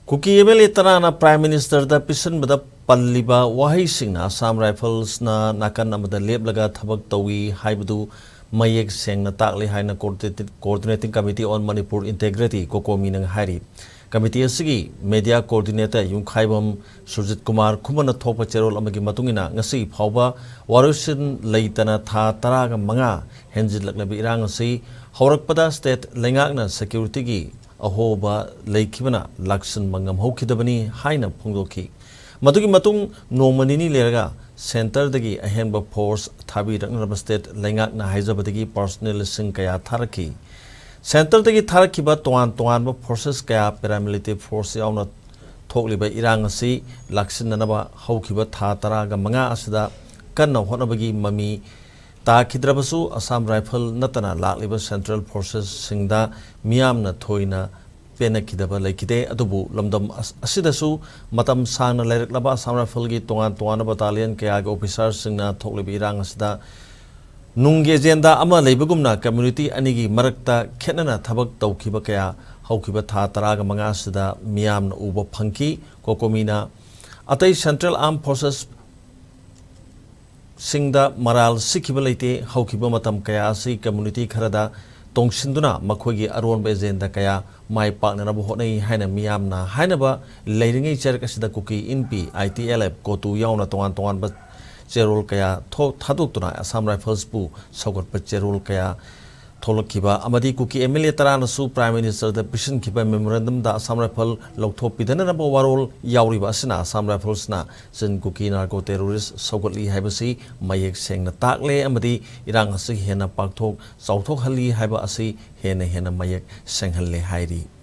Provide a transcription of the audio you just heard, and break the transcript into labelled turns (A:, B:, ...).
A: Kuki MLA Tarana Prime Minister da pisinbada panliba waheisingna Assam Rifles na Nakan Amada Leplaga Thabak Tou-E Haibadu Mayeksengna Takle haina Coordinating Committee on Manipur Integrity Cocomi hairi. Committee asigi Media Coordinator Imphal Sujit Kumar Kumana Thopa Cherol amagi matungina ngasi phauba warusin leitana tha taraga manga henjilaknabi irang asi haurakpada state lengakna security gi ahoba leikibana laksan mangam hokidabani haina phongdoki matugi matung nomanini leraga center dagi ahenba force thabi rangraba state lengakna haijabadagi personnel sing kaya tharaki center dagi tharakiba toan ba forces kaya paramilitary force yauna thokliba irang asi laksinanaba haukiba tha taraga manga asida kanna honabagi mami Ta Kidrabasu Assam Rifle Natana Lakliba Central Forces Singda Miamna Thoina Pena Kidaba Lakide Adubu Lamdam Asidasu Matam Sana Laba Assam Rifle Gi Tuana Battalion Kayaga Officers Singna Toklibi Irang Asida Nunge Zenda Ama Labagumna Community Anigi Marakta Kenana Thabak Tou-E Kaya Haukiba Tha Taraga Manga Sida Miamna Uba Punky Cocomina Atay Central Armed Forces Singda Maral Sikibalaite, Haukiba Matam Kaya Si Community Karada, Tongsinduna, Makogi Aron Bezenda Kaya, my partner Hone, Haina Miamna, Hainaba, Lading a Cherkasida Kuki Inpi, ITLF, go to Yauna Toan, but Jerul Kaya, Tadutuna, Assam Rifles Boo, Sogot Perul Kaya, Tolokiba, Amadi Kuki MLA Tarana Su Prime Minister, the Pishin Kiba Memorandum, the Assam Rifle, Loktopi, the Naba Warol, Yauri Basina, Assam Rifles Na, Sin Kuki Narco Terrorist, Sogotli Haibasi, Mayeksengna Takle, Amadi, Irang Asi Hena Paktok, Sautok Hali Haiba Asi, Hena Mayeksengna hairi.